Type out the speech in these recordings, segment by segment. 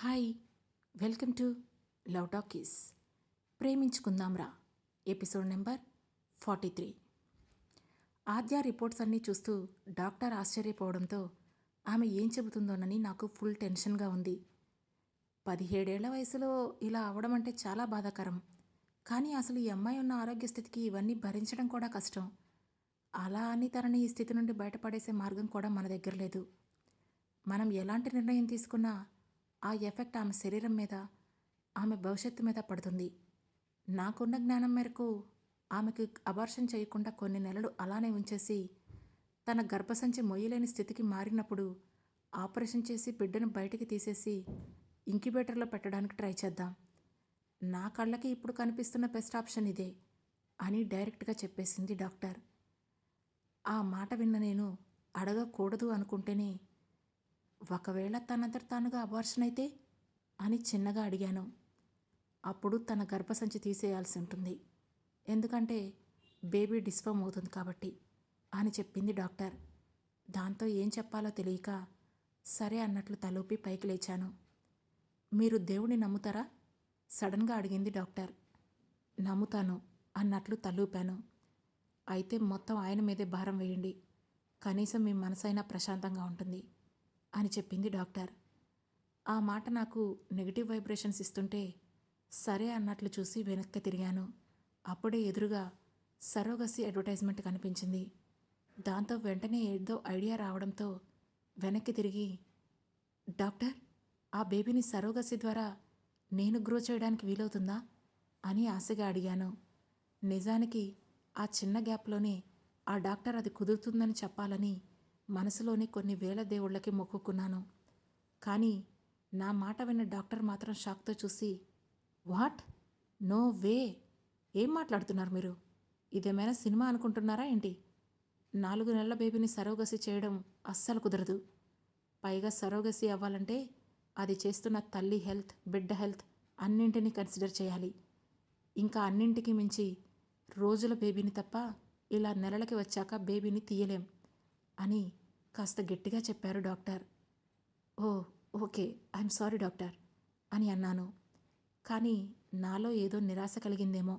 Hi, welcome to love talkies. Preminchukundam Raa episode number 43. Aadya reports అన్నీ చూస్తూ doctor ఆశ్చర్యపోవడంతో ఆమె ఏం చెబుతుందోనని నాకు ఫుల్ టెన్షన్గా ఉంది. 17 ఏళ్ల వయసులో ఇలా అవడం అంటే చాలా బాధాకరం. కానీ అసలు ఈ అమ్మాయి ఉన్న ఆరోగ్య స్థితికి ఇవన్నీ భరించడం కూడా కష్టం. అలా అని తనని ఈ స్థితి నుండి బయటపడేసే మార్గం కూడా మన దగ్గర లేదు. మనం ఎలాంటి నిర్ణయం తీసుకున్నా ఆ ఎఫెక్ట్ ఆమె శరీరం మీద, ఆమె భవిష్యత్తు మీద పడుతుంది. నాకున్న జ్ఞానం మేరకు ఆమెకు అబార్షన్ చేయకుండా కొన్ని నెలలు అలానే ఉంచేసి తన గర్భసంచి మొయ్యలేని స్థితికి మారినప్పుడు ఆపరేషన్ చేసి బిడ్డను బయటికి తీసేసి ఇంక్యుబేటర్లో పెట్టడానికి ట్రై చేద్దాం. నా కళ్ళకి ఇప్పుడు కనిపిస్తున్న బెస్ట్ ఆప్షన్ ఇదే అని డైరెక్ట్గా చెప్పేసింది డాక్టర్. ఆ మాట విన్న నేను అడగకూడదు అనుకుంటేనే, ఒకవేళ తనంతట తానుగా అబార్షన్ అయితే అని చిన్నగా అడిగాను. అప్పుడు తన గర్భసంచి తీసేయాల్సి ఉంటుంది, ఎందుకంటే బేబీ డిస్ఫామ్ అవుతుంది కాబట్టి అని చెప్పింది డాక్టర్. దాంతో ఏం చెప్పాలో తెలియక సరే అన్నట్లు తలూపి పైకి లేచాను. మీరు దేవుణ్ణి నమ్ముతారా? సడన్గా అడిగింది డాక్టర్. నమ్ముతాను అన్నట్లు తలూపాను. అయితే మొత్తం ఆయన మీదే భారం వేయండి, కనీసం మీ మనసైనా ప్రశాంతంగా ఉంటుంది అని చెప్పింది డాక్టర్. ఆ మాట నాకు నెగిటివ్ వైబ్రేషన్స్ ఇస్తుంటే సరే అన్నట్లు చూసి వెనక్కి తిరిగాను. అప్పుడే ఎదురుగా సరోగసి అడ్వర్టైజ్మెంట్ కనిపించింది. దాంతో వెంటనే ఏదో ఐడియా రావడంతో వెనక్కి తిరిగి, డాక్టర్, ఆ బేబీని సరోగసి ద్వారా నేను గ్రో చేయడానికి వీలవుతుందా అని ఆశగా అడిగాను. నిజానికి ఆ చిన్న గ్యాప్లోనే ఆ డాక్టర్ అది కుదురుతుందని చెప్పాలని మనసులోని కొన్ని వేల దేవుళ్ళకి మొక్కుకున్నాను. కానీ నా మాట విన్న డాక్టర్ మాత్రం షాక్తో చూసి, వాట్? No way! ఏం మాట్లాడుతున్నారు మీరు? ఇదేమైనా సినిమా అనుకుంటున్నారా ఏంటి? 4 నెలల బేబీని సరోగసి చేయడం అస్సలు కుదరదు. పైగా సరోగసి అవ్వాలంటే అది చేస్తున్న తల్లి హెల్త్, బిడ్డ హెల్త్ అన్నింటినీ కన్సిడర్ చేయాలి. ఇంకా అన్నింటికి మించి రోజుల బేబీని తప్ప ఇలా నెలలకి వచ్చాక బేబీని తీయలేం అని కాస్త గట్టిగా చెప్పారు doctor. Oh okay, I'm sorry doctor అని అన్నాను. కానీ నాలో ఏదో నిరాశ కలిగిందేమో.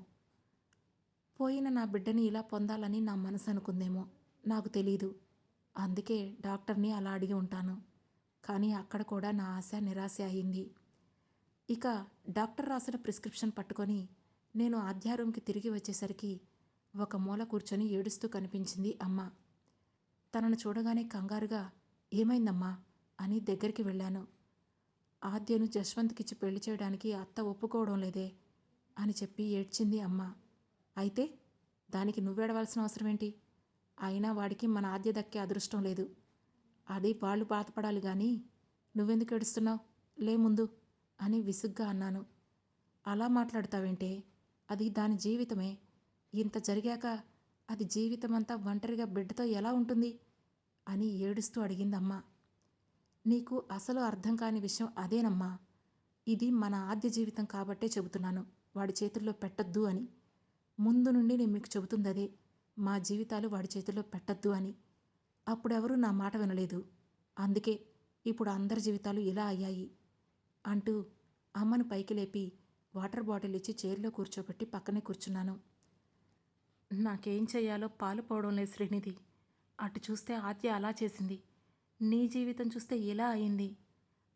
పోయిన నా బిడ్డని ఇలా పొందాలని నా మనసు అనుకుందేమో, నాకు తెలీదు. అందుకే డాక్టర్ని అలా అడిగి ఉంటాను. కానీ అక్కడ కూడా నా ఆశ నిరాశ అయింది. ఇక డాక్టర్ రాసిన ప్రిస్క్రిప్షన్ పట్టుకొని నేను ఆద్య రూమ్కి తిరిగి వచ్చేసరికి ఒక మూల కూర్చొని ఏడుస్తూ కనిపించింది అమ్మ. తనను చూడగానే కంగారుగా, ఏమైందమ్మా అని దగ్గరికి వెళ్ళాను. ఆద్యను జశ్వంత్కిచ్చి పెళ్లి చేయడానికి అత్త ఒప్పుకోవడం లేదే అని చెప్పి ఏడ్చింది అమ్మ. అయితే దానికి నువ్వేడవలసిన అవసరం ఏంటి? అయినా వాడికి మన ఆద్య దక్కే అదృష్టం లేదు. అది వాళ్ళు బాధపడాలి కానీ నువ్వెందుకు ఏడుస్తున్నావు? లే ముందు అని విసుగ్గా అన్నాను. అలా మాట్లాడతావేంటే? అది దాని జీవితమే. ఇంత జరిగాక అది జీవితమంతా ఒంటరిగా బిడ్డతో ఎలా ఉంటుంది అని ఏడుస్తూ అడిగిందమ్మా. నీకు అసలు అర్థం కాని విషయం అదేనమ్మా. ఇది మన ఆద్య జీవితం కాబట్టే చెబుతున్నాను, వాడి చేతుల్లో పెట్టద్దు అని. ముందు నుండి నేను మీకు చెబుతుంది అదే, మా జీవితాలు వాడి చేతుల్లో పెట్టద్దు అని. అప్పుడెవరూ నా మాట వినలేదు, అందుకే ఇప్పుడు అందరి జీవితాలు ఇలా అయ్యాయి అంటూ అమ్మను పైకి లేపి వాటర్ బాటిల్ ఇచ్చి చైర్లో కూర్చోబెట్టి పక్కనే కూర్చున్నాను. నాకేం చెయ్యాలో పాలుపోవడం లేదు శ్రీనిధి. అటు చూస్తే ఆద్య అలా చేసింది, నీ జీవితం చూస్తే ఇలా అయింది.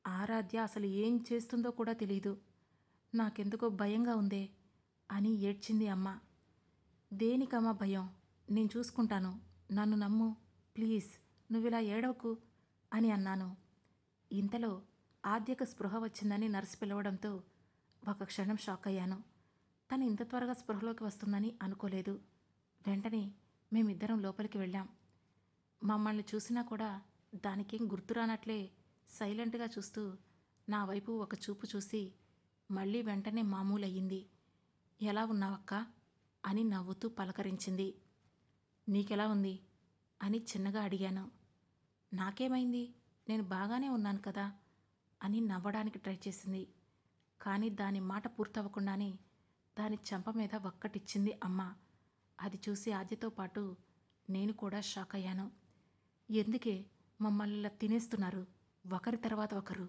ఆరాధ్య అసలు ఏం చేస్తుందో కూడా తెలీదు. నాకెందుకో భయంగా ఉందే అని ఏడ్చింది అమ్మ. దేనికమ్మా భయం? నేను చూసుకుంటాను, నన్ను నమ్ము ప్లీజ్, నువ్విలా ఏడవకు అని అన్నాను. ఇంతలో ఆద్యకు స్పృహ వచ్చిందని నర్సు పిలవడంతో ఒక క్షణం షాక్ అయ్యాను. తను ఇంత త్వరగా స్పృహలోకి వస్తుందని అనుకోలేదు. వెంటనే మేమిద్దరం లోపలికి వెళ్ళాం. మమ్మల్ని చూసినా కూడా దానికేం గుర్తురానట్లే సైలెంట్గా చూస్తూ నా వైపు ఒక చూపు చూసి మళ్ళీ వెంటనే మామూలయ్యింది. ఎలా ఉన్నావక్క అని నవ్వుతూ పలకరించింది. నీకెలా ఉంది అని చిన్నగా అడిగాను. నాకేమైంది, నేను బాగానే ఉన్నాను కదా అని నవ్వడానికి ట్రై చేసింది. కానీ దాని మాట పూర్తవ్వకుండానే దాని చెంప మీద ఒక్కటిచ్చింది అమ్మ. అది చూసి ఆద్యతో పాటు నేను కూడా షాక్ అయ్యాను. ఎందుకే మమ్మల్ని తినేస్తున్నారు ఒకరి తర్వాత ఒకరు?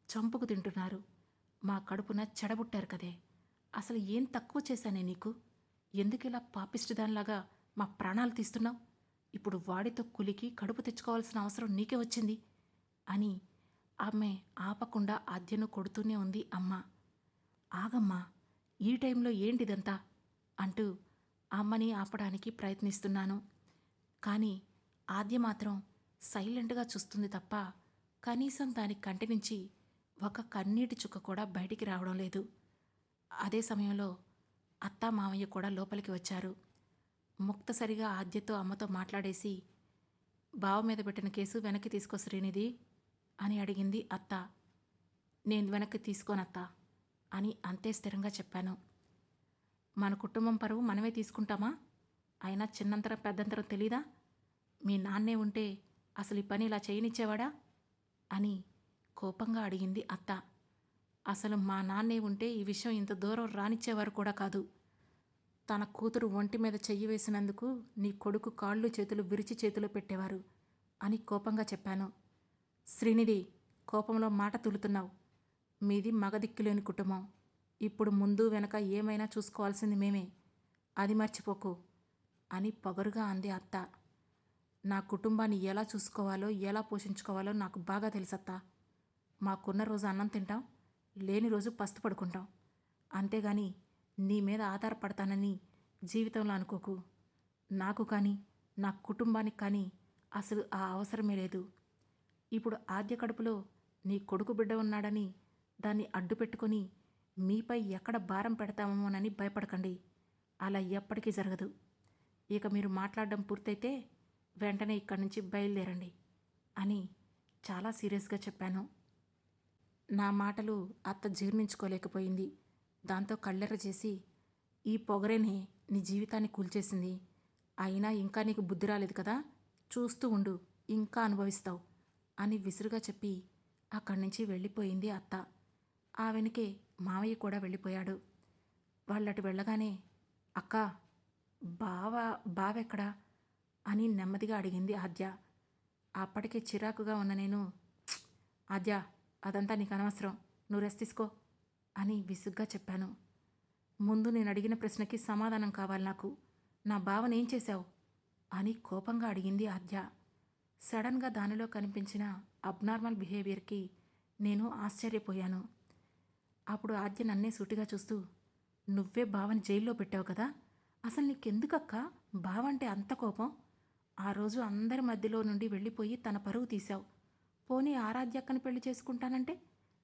చంపుకు తింటున్నారు. మా కడుపున చెడబుట్టారు కదే. అసలు ఏం తక్కువ చేశానే నీకు? ఎందుకిలా పాపిష్టిదానిలాగా మా ప్రాణాలు తీస్తున్నావు? ఇప్పుడు వాడితో కులికి కడుపు తెచ్చుకోవాల్సిన అవసరం నీకే వచ్చింది అని ఆమె ఆపకుండా ఆద్యను కొడుతూనే ఉంది అమ్మ. ఆగమ్మా, ఈ టైంలో ఏంటిదంతా అంటూ అమ్మని ఆపడానికి ప్రయత్నిస్తున్నాను. కానీ ఆద్య మాత్రం సైలెంట్గా చూస్తుంది తప్ప కనీసం దాని కంటి నుంచి ఒక కన్నీటి చుక్క కూడా బయటికి రావడం లేదు. అదే సమయంలో అత్తా మామయ్య కూడా లోపలికి వచ్చారు. ముక్తసరిగా ఆద్యతో అమ్మతో మాట్లాడేసి, బావ మీద పెట్టిన కేసు వెనక్కి తీసుకో శ్రీనిధి అని అడిగింది అత్త. నేను వెనక్కి తీసుకోనత్తా అని అంతే స్థిరంగా చెప్పాను. మన కుటుంబం పరువు మనమే తీసుకుంటామా? అయినా చిన్నంతరం పెద్దంతరం తెలీదా? మీ నాన్నే ఉంటే అసలు ఈ పని ఇలా చేయనిచ్చేవాడా అని కోపంగా అడిగింది అత్త. అసలు మా నాన్నే ఉంటే ఈ విషయం ఇంత దూరం రానిచ్చేవారు కూడా కాదు. తన కూతురు ఒంటి మీద చెయ్యి వేసినందుకు నీ కొడుకు కాళ్ళు చేతులు విరిచి చేతిలో పెట్టేవారు అని కోపంగా చెప్పాను. శ్రీనిధి, కోపంలో మాట తులుతున్నావు. మీది మగదిక్కులేని కుటుంబం. ఇప్పుడు ముందు వెనక ఏమైనా చూసుకోవాల్సింది మేమే, అది మర్చిపోకు అని పొగరుగా అంది అత్త. నా కుటుంబాన్ని ఎలా చూసుకోవాలో ఎలా పోషించుకోవాలో నాకు బాగా తెలుసత్తా. మాకున్న రోజు అన్నం తింటాం, లేని రోజు పస్తు పడుకుంటాం. అంతేగాని నీ మీద ఆధారపడతానని జీవితంలో అనుకోకు. నాకు కానీ నా కుటుంబానికి కానీ అసలు ఆ అవసరమే లేదు. ఇప్పుడు ఆద్య కడుపులో నీ కొడుకు బిడ్డ ఉన్నాడని దాన్ని అడ్డు పెట్టుకొని మీపై ఎక్కడ భారం పెడతామోనని భయపడకండి. అలా ఎప్పటికీ జరగదు. ఇక మీరు మాట్లాడడం పూర్తయితే వెంటనే ఇక్కడి నుంచి బయలుదేరండి అని చాలా సీరియస్గా చెప్పాను. నా మాటలు అత్త జీర్ణించుకోలేకపోయింది. దాంతో కళ్ళెర్ర చేసి, ఈ పొగరేనే నీ జీవితాన్ని కూల్చేసింది. అయినా ఇంకా నీకు బుద్ధి రాలేదు కదా, చూస్తూ ఉండు, ఇంకా అనుభవిస్తావు అని విసురుగా చెప్పి అక్కడి నుంచి వెళ్ళిపోయింది అత్త. ఆ వెనుకే మావయ్య కూడా వెళ్ళిపోయాడు. వాళ్ళటు వెళ్ళగానే, అక్క, బావెక్కడా అని నెమ్మదిగా అడిగింది ఆద్య. అప్పటికే చిరాకుగా ఉన్న నేను, ఆద్య, అదంతా నీకు అనవసరం, నువ్వు రెస్ట్ తీసుకో అని విసుగ్గా చెప్పాను. ముందు నేను అడిగిన ప్రశ్నకి సమాధానం కావాలి నాకు. నా బావనేం చేశావు అని కోపంగా అడిగింది ఆద్య. సడన్గా దానిలో కనిపించిన అబ్నార్మల్ బిహేవియర్కి నేను ఆశ్చర్యపోయాను. అప్పుడు ఆద్య నన్నే సూటిగా చూస్తూ, నువ్వే బావని జైల్లో పెట్టావు కదా, అసలు నీకెందుకక్క బావంటే అంత కోపం? ఆ రోజు అందరి మధ్యలో నుండి వెళ్ళిపోయి తన పరువు తీశావు. పోనీ ఆరాధ్యక్కని పెళ్లి చేసుకుంటానంటే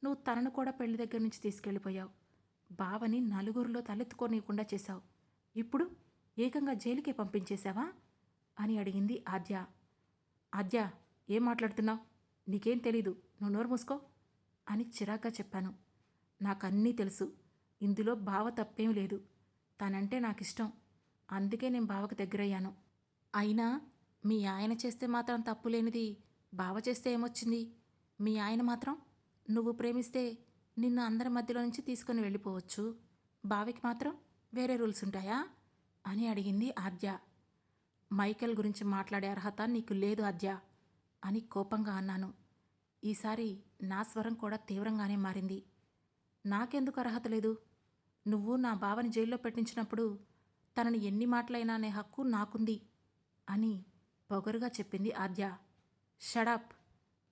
నువ్వు తనను కూడా పెళ్లి దగ్గర నుంచి తీసుకెళ్ళిపోయావు. బావని నలుగురిలో తలెత్తుకోనీయకుండా చేశావు. ఇప్పుడు ఏకంగా జైలుకే పంపించేశావా అని అడిగింది ఆద్య. ఆద్య, ఏం మాట్లాడుతున్నావు? నీకేం తెలీదు, నువ్వు నోరు మూసుకో అని చిరాగ్గా చెప్పాను. నాకన్నీ తెలుసు. ఇందులో బావ తప్పేం లేదు. తనంటే నాకిష్టం. అందుకే నేను బావకు దగ్గరయ్యాను. అయినా మీ ఆయన చేస్తే మాత్రం తప్పులేనిది బావ చేస్తే ఏమొచ్చింది? మీ ఆయన మాత్రం నువ్వు ప్రేమిస్తే నిన్ను అందరి మధ్యలో నుంచి తీసుకుని వెళ్ళిపోవచ్చు. బావికి మాత్రం వేరే రూల్స్ ఉంటాయా అని అడిగింది ఆద్య. మైకేల్ గురించి మాట్లాడే అర్హత నీకు లేదు ఆద్య అని కోపంగా అన్నాను. ఈసారి నా స్వరం కూడా తీవ్రంగానే మారింది. నాకెందుకు అర్హత లేదు? నువ్వు నా బావని జైల్లో పెట్టించినప్పుడు తనని ఎన్ని మాటలైనా అనే హక్కు నాకుంది అని పొగరుగా చెప్పింది ఆద్య. షడప్,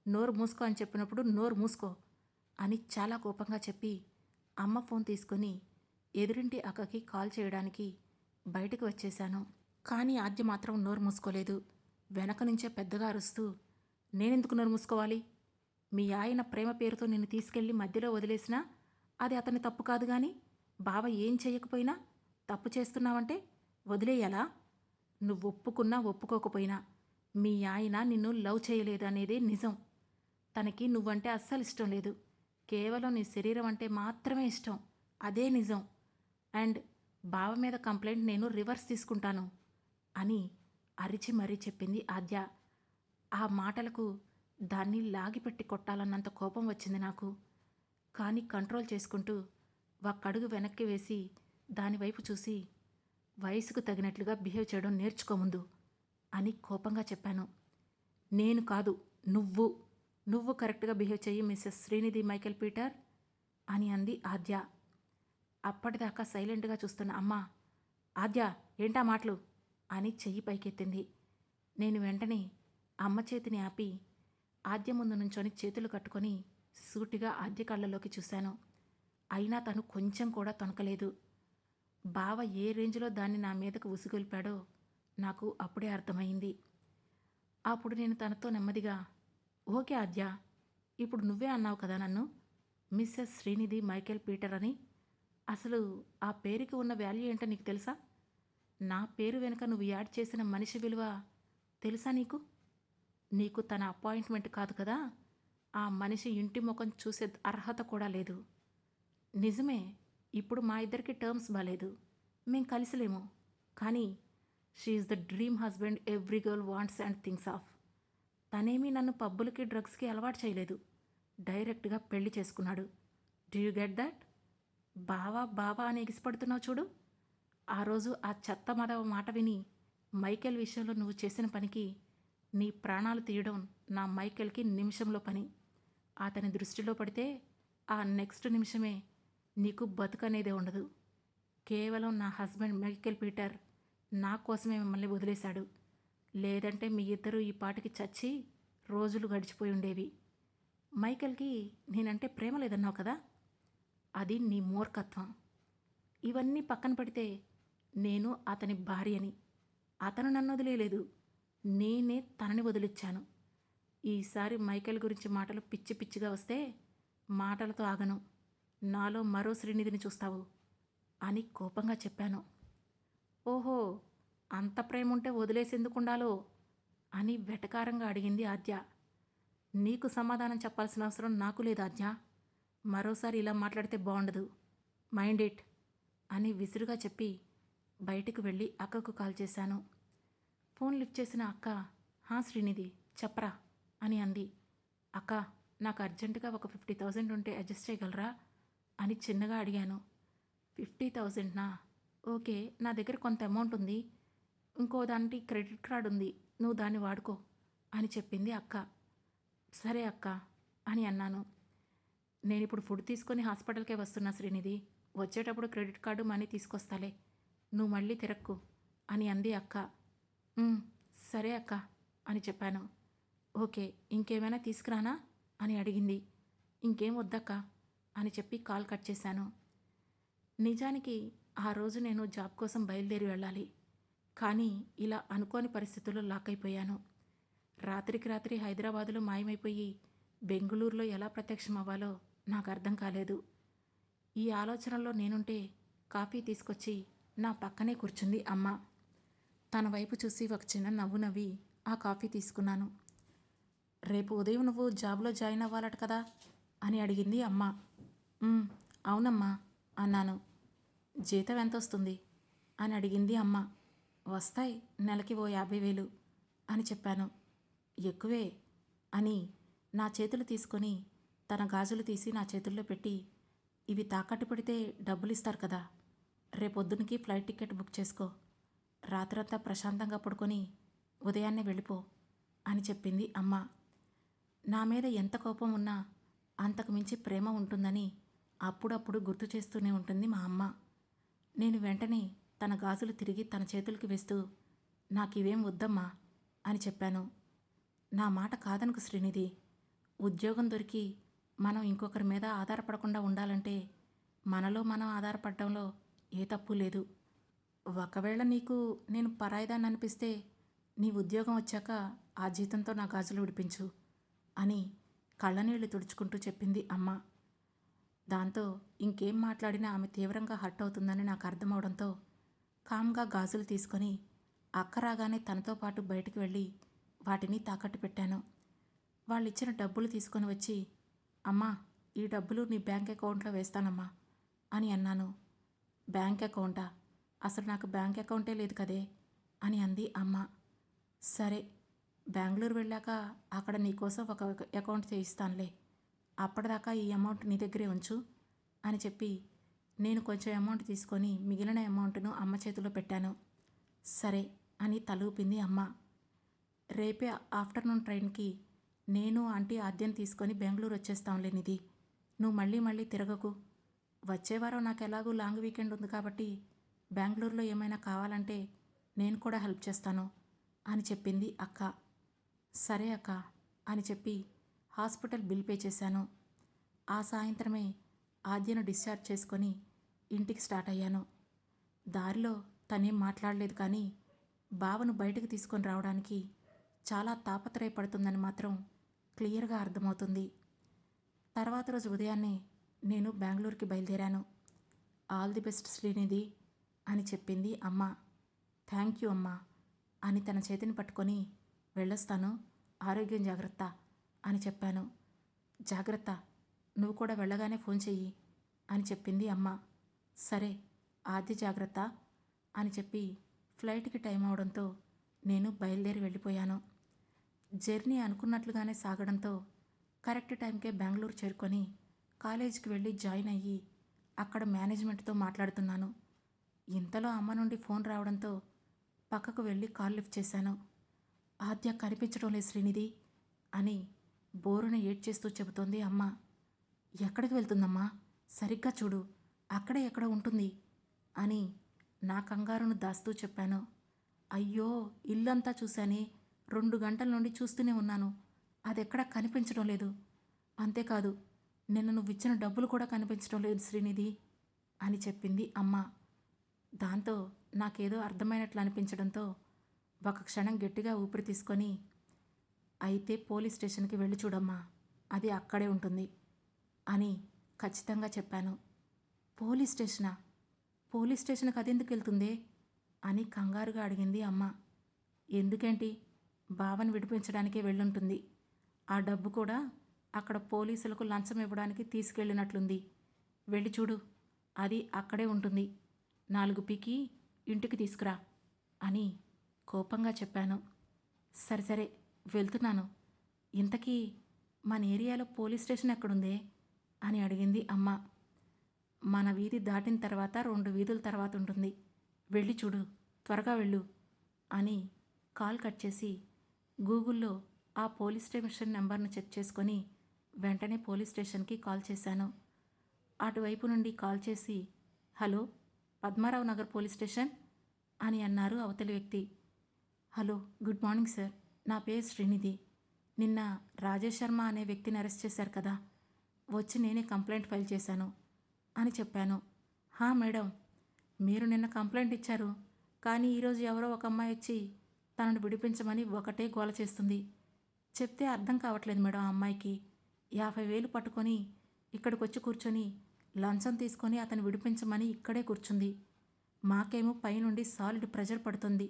నోరు మూసుకో అని చెప్పినప్పుడు నోరు మూసుకో అని చాలా కోపంగా చెప్పి అమ్మ ఫోన్ తీసుకొని ఎదురింటి అక్కకి కాల్ చేయడానికి బయటకు వచ్చేశాను. కానీ ఆద్య మాత్రం నోరు మూసుకోలేదు. వెనక నుంచే పెద్దగా అరుస్తూ, నేనెందుకు నోరు మూసుకోవాలి? మీ ఆయన ప్రేమ పేరుతో నిన్ను తీసుకెళ్ళి మధ్యలో వదిలేసినా అది అతని తప్పు కాదు. కానీ బావ ఏం చేయకపోయినా తప్పు చేస్తున్నావంటే వదిలేయాలా? నువ్వు ఒప్పుకున్నా ఒప్పుకోకపోయినా మీ ఆయన నిన్ను లవ్ చేయలేదు అనేదే నిజం. తనకి నువ్వంటే అస్సలు ఇష్టం లేదు. కేవలం నీ శరీరం అంటే మాత్రమే ఇష్టం. అదే నిజం. అండ్ బావ మీద కంప్లైంట్ నేను రివర్స్ తీసుకుంటాను అని అరిచి మరీ చెప్పింది ఆద్య. ఆ మాటలకు దాన్ని లాగిపెట్టి కొట్టాలన్నంత కోపం వచ్చింది నాకు. కానీ కంట్రోల్ చేసుకుంటూ ఒక్కడుగు వెనక్కి వేసి దానివైపు చూసి, వయసుకు తగినట్లుగా బిహేవ్ చేయడం నేర్చుకోముందు అని కోపంగా చెప్పాను. నేను కాదు, నువ్వు నువ్వు కరెక్ట్గా బిహేవ్ చెయ్యి మిస్సెస్ శ్రీనిధి మైకేల్ పీటర్ అని అంది ఆద్య. అప్పటిదాకా సైలెంట్గా చూస్తున్న అమ్మ, ఆద్య ఏంటా మాటలు అని చెయ్యి పైకెత్తింది. నేను వెంటనే అమ్మ చేతిని ఆపి ఆద్య ముందు నుంచొని చేతులు కట్టుకొని సూటిగా ఆద్య కళ్ళలోకి చూశాను. అయినా తను కొంచెం కూడా తొనకలేదు. బావ ఏ రేంజ్లో దాన్ని నా మీదకు ఉసిగొల్పాడో నాకు అప్పుడే అర్థమైంది. అప్పుడు నేను తనతో నెమ్మదిగా, ఓకే ఆద్య, ఇప్పుడు నువ్వే అన్నావు కదా నన్ను మిస్సెస్ శ్రీనిధి మైకేల్ పీటర్ అని. అసలు ఆ పేరుకి ఉన్న వాల్యూ ఏంటో నీకు తెలుసా? నా పేరు వెనుక నువ్వు యాడ్ చేసిన మనిషి విలువ తెలుసా నీకు? నీకు తన అపాయింట్మెంట్ కాదు కదా, ఆ మనిషి ఇంటి ముఖం చూసే అర్హత కూడా లేదు. నిజమే, ఇప్పుడు మా ఇద్దరికి టర్మ్స్ బాలేదు, మేం కలిసిలేము. కానీ she's the dream husband every girl wants and things off. తనేమీ నన్ను పబ్బులకి డ్రగ్స్కి అలవాటు చేయలేదు, డైరెక్ట్గా పెళ్లి చేసుకున్నాడు. Do you get that? బావా బావా అని ఎగిసిపడుతున్నావు చూడు. ఆ రోజు ఆ చెత్త మదవ మాట విని మైకేల్ విషయంలో నువ్వు చేసిన పనికి నీ ప్రాణాలు తీయడం నా మైకేల్కి నిమిషంలో పని. అతని దృష్టిలో పడితే ఆ నెక్స్ట్ నిమిషమే నీకు బతుకనేదే ఉండదు. కేవలం నా హస్బెండ్ మైకేల్ పీటర్ నా కోసమే మిమ్మల్ని వదిలేశాడు. లేదంటే మీ ఇద్దరూ ఈ పాటికి చచ్చి రోజులు గడిచిపోయి ఉండేవి. మైకేల్కి నేనంటే ప్రేమ లేదన్నావు కదా, అది నీ మూర్ఖత్వం. ఇవన్నీ పక్కన పెడితే నేను అతని భార్యని. అతను నన్ను వదిలేయలేదు, నేనే తనని వదిలిచ్చాను. ఈసారి మైకేల్ గురించి మాటలు పిచ్చి పిచ్చిగా వస్తే మాటలతో ఆగను, నాలో మరో శ్రీనిధిని చూస్తావు అని కోపంగా చెప్పాను. ఓహో, అంత ప్రేమ ఉంటే వదిలేసేందుకుండాలో అని వెటకారంగా అడిగింది ఆద్య. నీకు సమాధానం చెప్పాల్సిన అవసరం నాకు లేదు ఆద్య. మరోసారి ఇలా మాట్లాడితే బాగుండదు, మైండ్ ఇట్ అని విసురుగా చెప్పి బయటికి వెళ్ళి అక్కకు కాల్ చేశాను. ఫోన్ లిఫ్ట్ చేసిన అక్క, హా శ్రీనిధి చెప్పరా అని అంది. అక్క, నాకు అర్జెంటుగా ఒక 50,000 ఉంటే అడ్జస్ట్ చేయగలరా అని చిన్నగా అడిగాను. 50,000నా? ఓకే, నా దగ్గర కొంత అమౌంట్ ఉంది, ఇంకో దానికి క్రెడిట్ కార్డ్ ఉంది, నువ్వు దాన్ని వాడుకో అని చెప్పింది అక్క. సరే అక్క అని అన్నాను. నేను ఇప్పుడు ఫుడ్ తీసుకొని హాస్పిటల్కే వస్తున్నా శ్రీనిధి, వచ్చేటప్పుడు క్రెడిట్ కార్డు మనీ తీసుకొస్తాలే, నువ్వు మళ్ళీ తిరక్కు అని అంది అక్క. సరే అక్క అని చెప్పాను. ఓకే, ఇంకేమైనా తీసుకురానా అని అడిగింది. ఇంకేం వద్దక్క అని చెప్పి కాల్ కట్ చేశాను. నిజానికి ఆ రోజు నేను జాబ్ కోసం బయలుదేరి వెళ్ళాలి. కానీ ఇలా అనుకోని పరిస్థితుల్లో లాక్ అయిపోయాను. రాత్రికి రాత్రి హైదరాబాదులో మాయమైపోయి బెంగుళూరులో ఎలా ప్రత్యక్షం అవ్వాలో నాకు అర్థం కాలేదు. ఈ ఆలోచనలో నేనుంటే కాఫీ తీసుకొచ్చి నా పక్కనే కూర్చుంది అమ్మ. తన వైపు చూసి ఒక చిన్న నవ్వు నవ్వి ఆ కాఫీ తీసుకున్నాను. రేపు ఉదయం నువ్వు జాబ్లో జాయిన్ అవ్వాలట కదా అని అడిగింది అమ్మ. అవునమ్మా అన్నాను. జీతం ఎంత వస్తుంది అని అడిగింది అమ్మ. వస్తాయి, నెలకి ఓ 50,000 అని చెప్పాను. ఎక్కువే అని నా చేతులు తీసుకొని తన గాజులు తీసి నా చేతుల్లో పెట్టి, ఇవి తాకట్టు పెడితే డబ్బులు ఇస్తారు కదా, రేపొద్దునికి ఫ్లైట్ టికెట్ బుక్ చేసుకో, రాత్రంతా ప్రశాంతంగా పడుకొని ఉదయాన్నే వెళ్ళిపో అని చెప్పింది అమ్మ. నా మీద ఎంత కోపం ఉన్నా అంతకు మించి ప్రేమ ఉంటుందని అప్పుడప్పుడు గుర్తు చేస్తూనే ఉంటుంది మా అమ్మ. నేను వెంటనే తన గాజులు తిరిగి తన చేతులకి వేస్తూ, నాకివేం వద్దమ్మా అని చెప్పాను. నా మాట కాదనుకు శ్రీనిధి, ఉద్యోగం దొరికి మనం ఇంకొకరి మీద ఆధారపడకుండా ఉండాలంటే మనలో మనం ఆధారపడడంలో ఏ తప్పు లేదు. ఒకవేళ నీకు నేను పరాయిదాన్ని అనిపిస్తే నీ ఉద్యోగం వచ్చాక ఆ జీతంతో నా గాజులు విడిపించు అని కళ్ళనీళ్లు తుడుచుకుంటూ చెప్పింది అమ్మ. దాంతో ఇంకేం మాట్లాడినా ఆమె తీవ్రంగా హర్ట్ అవుతుందని నాకు అర్థమవడంతో కామ్గా గాజులు తీసుకొని అక్క రాగానే తనతో పాటు బయటికి వెళ్ళి వాటిని తాకట్టు పెట్టాను. వాళ్ళు ఇచ్చిన డబ్బులు తీసుకొని వచ్చి, అమ్మా ఈ డబ్బులు నీ బ్యాంక్ అకౌంట్లో వేస్తానమ్మా అని అన్నాను. బ్యాంక్ అకౌంటా? అసలు నాకు బ్యాంక్ అకౌంటే లేదు కదే అని అంది అమ్మ. సరే, బెంగళూరు వెళ్ళాక అక్కడ నీకోసం ఒక అకౌంట్ చేయిస్తానులే, అప్పటిదాకా ఈ అమౌంట్ నీ దగ్గరే ఉంచు అని చెప్పి నేను కొంచెం అమౌంట్ తీసుకొని మిగిలిన అమౌంట్ను అమ్మ చేతిలో పెట్టాను. సరే అని తలూపింది అమ్మ. రేపే ఆఫ్టర్నూన్ ట్రైన్కి నేను ఆంటీ ఆద్యను తీసుకొని బెంగళూరు వచ్చేస్తాంలే నిధి. నువ్వు మళ్ళీ మళ్ళీ తిరగకు. వచ్చే వారం నాకు ఎలాగూ లాంగ్ వీకెండ్ ఉంది కాబట్టి బెంగళూరులో ఏమైనా కావాలంటే నేను కూడా హెల్ప్ చేస్తాను అని చెప్పింది అక్క. సరే అక్క అని చెప్పి హాస్పిటల్ బిల్ పే చేశాను. ఆ సాయంత్రమే ఆద్యను డిశ్చార్జ్ చేసుకొని ఇంటికి స్టార్ట్ అయ్యాను. దారిలో తనేం మాట్లాడలేదు, కానీ బావను బయటకు తీసుకొని రావడానికి చాలా తాపత్రయపడుతుందని మాత్రం క్లియర్గా అర్థమవుతుంది. తర్వాత రోజు ఉదయాన్నే నేను బెంగళూరుకి బయలుదేరాను. ఆల్ ది బెస్ట్ శ్రీనిధి అని చెప్పింది అమ్మ. థ్యాంక్ యూ అమ్మా అని తన చేతిని పట్టుకొని వెళ్ళొస్తాను, ఆరోగ్యం జాగ్రత్త అని చెప్పాను. జాగ్రత్త, నువ్వు కూడా వెళ్ళగానే ఫోన్ చెయ్యి అని చెప్పింది అమ్మ. సరే ఆద్య జాగ్రత్త అని చెప్పి ఫ్లైట్కి టైం అవడంతో నేను బయలుదేరి వెళ్ళిపోయాను. జర్నీ అనుకున్నట్లుగానే సాగడంతో కరెక్ట్ టైంకే బెంగళూరు చేరుకొని కాలేజీకి వెళ్ళి జాయిన్ అయ్యి అక్కడ మేనేజ్మెంట్తో మాట్లాడుతున్నాను. ఇంతలో అమ్మ నుండి ఫోన్ రావడంతో పక్కకు వెళ్ళి కాల్ లిఫ్ట్ చేశాను. ఆద్య కనిపించడం లేదు శ్రీనిధి అని బోరున ఏడ్చేస్తూ చెబుతోంది అమ్మ. ఎక్కడికి వెళ్తుందమ్మా, సరిగ్గా చూడు, అక్కడే ఎక్కడ ఉంటుంది అని నా కంగారును దాస్తూ చెప్పాను. అయ్యో, ఇల్లంతా చూశానే, 2 గంటల నుండి చూస్తూనే ఉన్నాను, అదెక్కడా కనిపించడం లేదు. అంతేకాదు, నిన్న నువ్వు ఇచ్చిన డబ్బులు కూడా కనిపించడం లేదు శ్రీనిధి అని చెప్పింది అమ్మ. దాంతో నాకేదో అర్థమైనట్లు అనిపించడంతో ఒక క్షణం గట్టిగా ఊపిరి తీసుకొని, అయితే పోలీస్ స్టేషన్కి వెళ్ళి చూడమ్మా, అది అక్కడే ఉంటుంది అని ఖచ్చితంగా చెప్పాను. పోలీస్ స్టేషనా? పోలీస్ స్టేషన్కి అదెందుకు వెళ్తుందే అని కంగారుగా అడిగింది అమ్మ. ఎందుకేంటి, బావని విడిపించడానికే వెళ్ళుంటుంది. ఆ డబ్బు కూడా అక్కడ పోలీసులకు లంచం ఇవ్వడానికి తీసుకెళ్ళినట్లుంది. వెళ్ళి చూడు, అది అక్కడే ఉంటుంది. 4 పీకి ఇంటికి తీసుకురా అని కోపంగా చెప్పాను. సరే సరే వెళ్తున్నాను. ఇంతకీ మన ఏరియాలో పోలీస్ స్టేషన్ ఎక్కడుందే అని అడిగింది అమ్మ. మన వీధి దాటిన తర్వాత 2 వీధుల తర్వాత ఉంటుంది. వెళ్ళి చూడు, త్వరగా వెళ్ళు అని కాల్ కట్ చేసి గూగుల్లో ఆ పోలీస్ స్టేషన్ నెంబర్ను చెక్ చేసుకొని వెంటనే పోలీస్ స్టేషన్కి కాల్ చేశాను. అటువైపు నుండి కాల్ చేసి, hello, Padmarao Nagar police station అని అన్నారు అవతలి వ్యక్తి. హలో, గుడ్ మార్నింగ్ సార్, నా పేరు శ్రీనిధి. నిన్న రాజేష్ శర్మ అనే వ్యక్తిని అరెస్ట్ చేశారు కదా, వచ్చి నేనే కంప్లైంట్ ఫైల్ చేశాను అని చెప్పాను. హా మేడం, మీరు నిన్న కంప్లైంట్ ఇచ్చారు, కానీ ఈరోజు ఎవరో ఒక అమ్మాయి వచ్చి తనను విడిపించమని ఒకటే గోల చేస్తుంది. చెప్తే అర్థం కావట్లేదు మేడం. ఆ అమ్మాయికి 50,000 పట్టుకొని ఇక్కడికి వచ్చి కూర్చొని లంచం తీసుకొని అతను విడిపించమని ఇక్కడే కూర్చుంది. మాకేమో పైనుండి సాలిడ్ ప్రెజర్ పడుతుంది.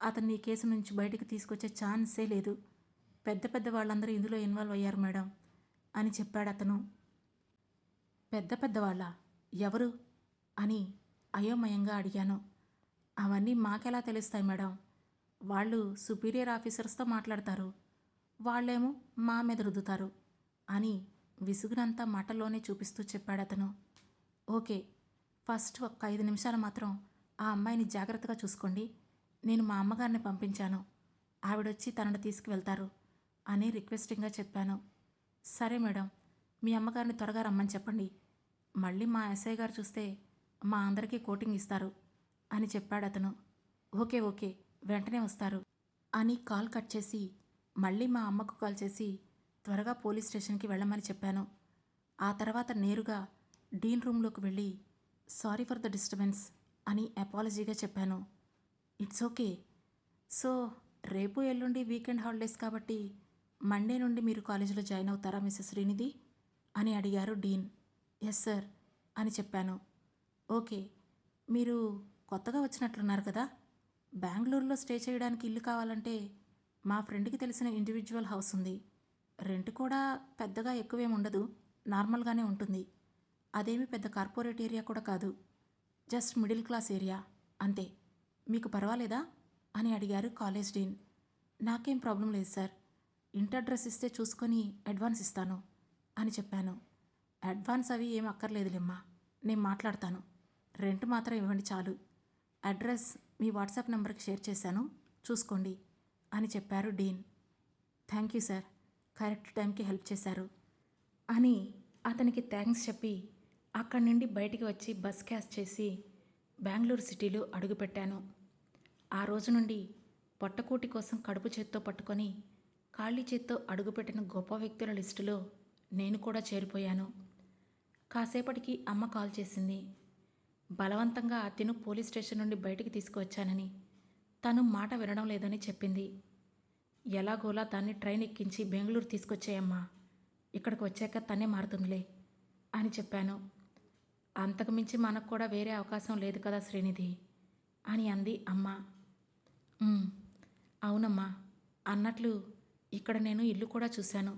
అతన్ని ఈ కేసు నుంచి బయటికి తీసుకొచ్చే ఛాన్సే లేదు. పెద్ద పెద్ద వాళ్ళందరూ ఇందులో ఇన్వాల్వ్ అయ్యారు మేడం అని చెప్పాడు అతను. పెద్ద పెద్దవాళ్ళ? ఎవరు అని అయోమయంగా అడిగాను. అవన్నీ మాకెలా తెలుస్తాయి మేడం, వాళ్ళు సుపీరియర్ ఆఫీసర్స్తో మాట్లాడతారు, వాళ్ళేమో మా మీద రుద్దుతారు అని విసుగునంతా మాటల్లోనే చూపిస్తూ చెప్పాడు అతను. ఓకే, ఫస్ట్ ఒక 5 నిమిషాలు మాత్రం ఆ అమ్మాయిని జాగ్రత్తగా చూసుకోండి. నేను మా అమ్మగారిని పంపించాను, ఆవిడొచ్చి తనను తీసుకువెళ్తారు అని రిక్వెస్టింగ్గా చెప్పాను. సరే మేడం, మీ అమ్మగారిని త్వరగా రమ్మని చెప్పండి. మళ్ళీ మా ఎస్ఐ గారు చూస్తే మా అందరికీ కోటింగ్ ఇస్తారు అని చెప్పాడు అతను. ఓకే ఓకే, వెంటనే వస్తారు అని కాల్ కట్ చేసి మళ్ళీ మా అమ్మకు కాల్ చేసి త్వరగా పోలీస్ స్టేషన్కి వెళ్ళమని చెప్పాను. ఆ తర్వాత నేరుగా డీన్ రూమ్లోకి వెళ్ళి సారీ ఫర్ ద డిస్టర్బెన్స్ అని అపాలజీగా చెప్పాను. It's okay. సో రేపు ఎల్లుండి వీకెండ్ హాలిడేస్ కాబట్టి మండే నుండి మీరు కాలేజీలో జాయిన్ అవుతారా మిస్సెస్ శ్రీనిధి అని అడిగారు డీన్. ఎస్ సార్ అని చెప్పాను. ఓకే, మీరు కొత్తగా వచ్చినట్లున్నారు కదా, బెంగళూరులో స్టే చేయడానికి ఇల్లు కావాలంటే మా ఫ్రెండ్కి తెలిసిన ఇండివిజువల్ హౌస్ ఉంది. రెంట్ కూడా పెద్దగా ఎక్కువేం ఉండదు, నార్మల్గానే ఉంటుంది. అదేమి పెద్ద కార్పొరేట్ ఏరియా కూడా కాదు, జస్ట్ మిడిల్ క్లాస్ ఏరియా అంతే. మీకు పర్వాలేదా అని అడిగారు కాలేజ్ డీన్. నాకేం ప్రాబ్లం లేదు సార్, ఇంటి అడ్రస్ ఇస్తే చూసుకొని అడ్వాన్స్ ఇస్తాను అని చెప్పాను. అడ్వాన్స్ అవి ఏం అక్కర్లేదులేమ్మా, నేను మాట్లాడతాను, రెంట్ మాత్రం ఇవ్వండి చాలు. అడ్రస్ మీ వాట్సాప్ నెంబర్కి షేర్ చేశాను, చూసుకోండి అని చెప్పారు dean. Thank you sir correct టైంకి హెల్ప్ చేశారు అని అతనికి థ్యాంక్స్ చెప్పి అక్కడి నుండి బయటికి వచ్చి బస్ క్యాష్ చేసి బెంగళూరు సిటీలో అడుగుపెట్టాను. ఆ రోజు నుండి పొట్టకూటి కోసం కడుపు చేత్తో పట్టుకొని ఖాళీ చేత్తో అడుగుపెట్టిన గొప్ప వ్యక్తుల లిస్టులో నేను కూడా చేరిపోయాను. కాసేపటికి అమ్మ కాల్ చేసింది. బలవంతంగా అతను పోలీస్ స్టేషన్ నుండి బయటికి తీసుకువచ్చానని, తను మాట వినడం లేదని చెప్పింది. ఎలాగోలా దాన్ని ట్రైన్ ఎక్కించి బెంగళూరు తీసుకొచ్చేయమ్మా, ఇక్కడికి వచ్చాక తనే మారుతుందిలే అని చెప్పాను. అంతకుమించి మనకు కూడా వేరే అవకాశం లేదు కదా శ్రీనిధి అని అంది అమ్మ. అవునమ్మా, అన్నట్లు ఇక్కడ నేను ఇల్లు కూడా చూశాను.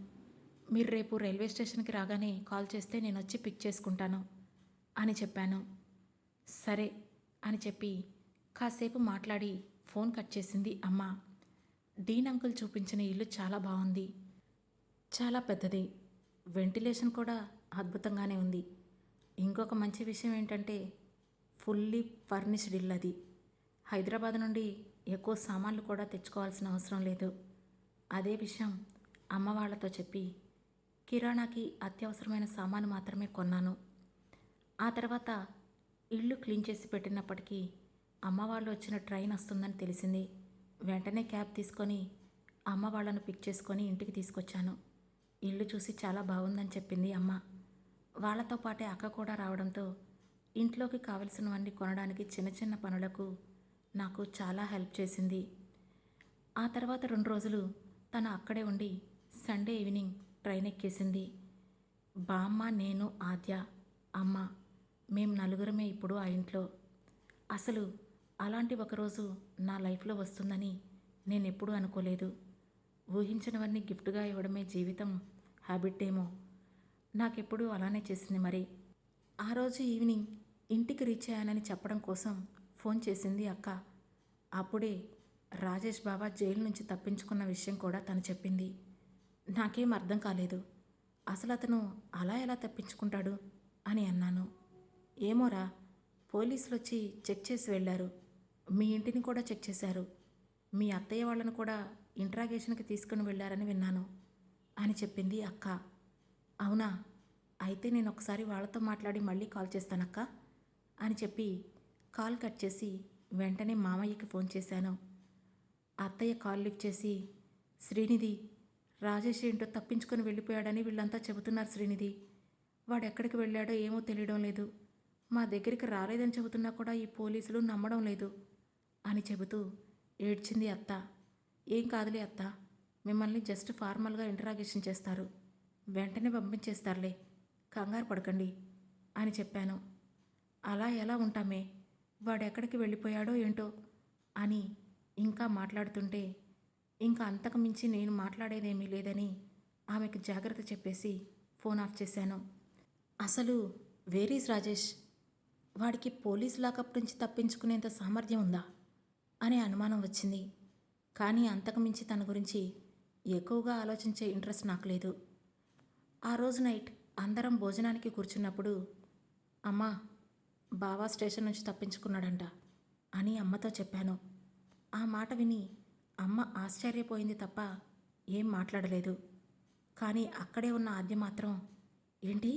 మీరు రేపు రైల్వే స్టేషన్కి రాగానే కాల్ చేస్తే నేను వచ్చి పిక్ చేసుకుంటాను అని చెప్పాను. సరే అని చెప్పి కాసేపు మాట్లాడి ఫోన్ కట్ చేసింది అమ్మ. డీన్ అంకుల్ చూపించిన ఇల్లు చాలా బాగుంది, చాలా పెద్దది, వెంటిలేషన్ కూడా అద్భుతంగానే ఉంది. ఇంకొక మంచి విషయం ఏంటంటే ఫుల్లీ ఫర్నిష్డ్ ఇల్లు అది. హైదరాబాద్ నుండి ఎక్కువ సామాన్లు కూడా తెచ్చుకోవాల్సిన అవసరం లేదు. అదే విషయం అమ్మ వాళ్ళతో చెప్పి కిరాణాకి అత్యవసరమైన సామాను మాత్రమే కొన్నాను. ఆ తర్వాత ఇల్లు క్లీన్ చేసి పెట్టినప్పటికీ అమ్మ వాళ్ళు వచ్చిన ట్రైన్ వస్తుందని తెలిసింది. వెంటనే క్యాబ్ తీసుకొని అమ్మ వాళ్ళను పిక్ చేసుకొని ఇంటికి తీసుకొచ్చాను. ఇల్లు చూసి చాలా బాగుందని చెప్పింది అమ్మ. వాళ్ళతో పాటే అక్క కూడా రావడంతో ఇంట్లోకి కావలసినవన్నీ కొనడానికి చిన్న చిన్న పనులకు నాకు చాలా హెల్ప్ చేసింది. ఆ తర్వాత 2 రోజులు తను అక్కడే ఉండి సండే ఈవినింగ్ ట్రైన్ ఎక్కేసింది. బామ్మ, నేను, ఆద్య, అమ్మ, మేం నలుగురమే ఇప్పుడు ఆ ఇంట్లో. అసలు అలాంటి ఒకరోజు నా లైఫ్లో వస్తుందని నేనెప్పుడూ అనుకోలేదు. ఊహించినవన్నీ గిఫ్ట్గా ఇవ్వడమే జీవితం హ్యాబిట్ ఏమో, నాకెప్పుడూ అలానే చేసింది. మరి ఆ రోజు ఈవినింగ్ ఇంటికి రీచ్ అయ్యానని చెప్పడం కోసం ఫోన్ చేసింది అక్క. అప్పుడే రాజేష్ బావ జైలు నుంచి తప్పించుకున్న విషయం కూడా తను చెప్పింది. నాకేం అర్థం కాలేదు. అసలు అతను అలా ఎలా తప్పించుకుంటాడు అని అన్నాను. ఏమోరా, పోలీసులు వచ్చి చెక్ చేసి వెళ్ళారు, మీ ఇంటిని కూడా చెక్ చేశారు, మీ అత్తయ్య వాళ్ళను కూడా ఇంట్రాగేషన్కి తీసుకుని వెళ్ళారని విన్నాను అని చెప్పింది అక్క. అవునా, అయితే నేను ఒకసారి వాళ్ళతో మాట్లాడి మళ్ళీ కాల్ చేస్తానక్క అని చెప్పి కాల్ కట్ చేసి వెంటనే మామయ్యకి ఫోన్ చేశాను. అత్తయ్య కాల్ లిఫ్ట్ చేసి, శ్రీనిధి, రాజేష్ ఏంటో తప్పించుకొని వెళ్ళిపోయాడని వీళ్ళంతా చెబుతున్నారు శ్రీనిధి. వాడెక్కడికి వెళ్ళాడో ఏమో తెలియడం లేదు, మా దగ్గరికి రాలేదని చెబుతున్నా కూడా ఈ పోలీసులు నమ్మడం లేదు అని చెబుతూ ఏడ్చింది అత్త. ఏం కాదులే అత్త, మిమ్మల్ని జస్ట్ ఫార్మల్గా ఇంటరాగేషన్ చేస్తారు, వెంటనే పంపించేస్తారులే, కంగారు పడకండి అని చెప్పాను. అలా ఎలా ఉంటామే, వాడెక్కడికి వెళ్ళిపోయాడో ఏంటో అని ఇంకా మాట్లాడుతుంటే ఇంకా అంతకు మించి నేను మాట్లాడేదేమీ లేదని ఆమెకు జాగ్రత్త చెప్పేసి ఫోన్ ఆఫ్ చేశాను. అసలు వేర్ ఈజ్ రాజేష్, వాడికి పోలీస్ లాకప్ నుంచి తప్పించుకునేంత సామర్థ్యం ఉందా అనే అనుమానం వచ్చింది. కానీ అంతకు మించి తన గురించి ఎక్కువగా ఆలోచించే ఇంట్రెస్ట్ నాకు లేదు. ఆ రోజు నైట్ అందరం భోజనానికి కూర్చున్నప్పుడు, అమ్మా, బావా స్టేషన్ నుంచి తప్పించుకున్నాడంట అని అమ్మతో చెప్పాను. ఆ మాట విని అమ్మ ఆశ్చర్యపోయింది తప్ప ఏం మాట్లాడలేదు. కానీ అక్కడే ఉన్న ఆద్య మాత్రం, ఏంటి,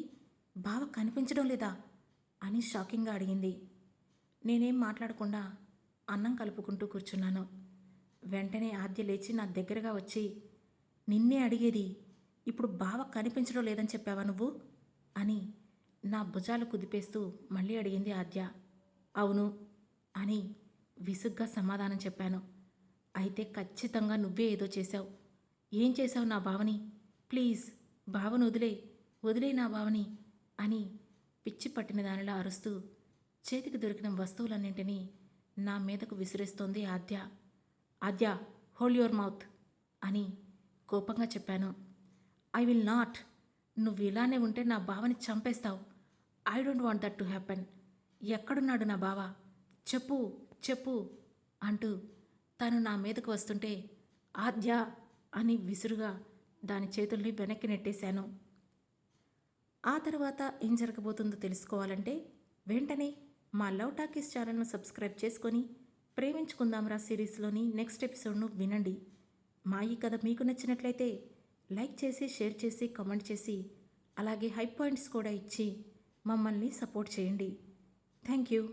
బావ కనిపించడం లేదా అని షాకింగ్గా అడిగింది. నేనేం మాట్లాడకుండా అన్నం కలుపుకుంటూ కూర్చున్నాను. వెంటనే ఆద్య లేచి నా దగ్గరగా వచ్చి, నిన్నే అడిగేది, ఇప్పుడు బావ కనిపించడం లేదని చెప్పావా నువ్వు అని నా భుజాలు కుదిపేస్తూ మళ్ళీ అడిగింది ఆద్య. అవును అని విసుగ్గా సమాధానం చెప్పాను. అయితే ఖచ్చితంగా నువ్వే ఏదో చేశావు. ఏం చేశావు నా బావని? ప్లీజ్ బావను వదిలే నా బావని అని పిచ్చి పట్టిన దానిలా అరుస్తూ చేతికి దొరికిన వస్తువులన్నింటినీ నా మీదకు విసిరేస్తోంది Aadya. Aadya, hold your mouth అని కోపంగా చెప్పాను. I will not. నువ్వు ఇలానే ఉంటే నా బావని చంపేస్తావు. I don't want that to happen. ఎక్కడున్నాడు నా బావ? చెప్పు చెప్పు అంటూ తను నా మీదకు వస్తుంటే ఆద్య అని విసురుగా దాని చేతుల్ని వెనక్కి నెట్టేశాను. ఆ తర్వాత ఏం జరగబోతుందో తెలుసుకోవాలంటే వెంటనే మా లవ్ టాకీస్ ఛానల్ను సబ్స్క్రైబ్ చేసుకొని ప్రేమించుకుందాంరా సిరీస్లోని నెక్స్ట్ ఎపిసోడ్ను వినండి. మా ఈ కథ మీకు నచ్చినట్లయితే లైక్ చేసి, షేర్ చేసి, కామెంట్ చేసి, అలాగే హై పాయింట్స్ కూడా ఇచ్చి మమ్మల్ని సపోర్ట్ చేయండి. Thank you.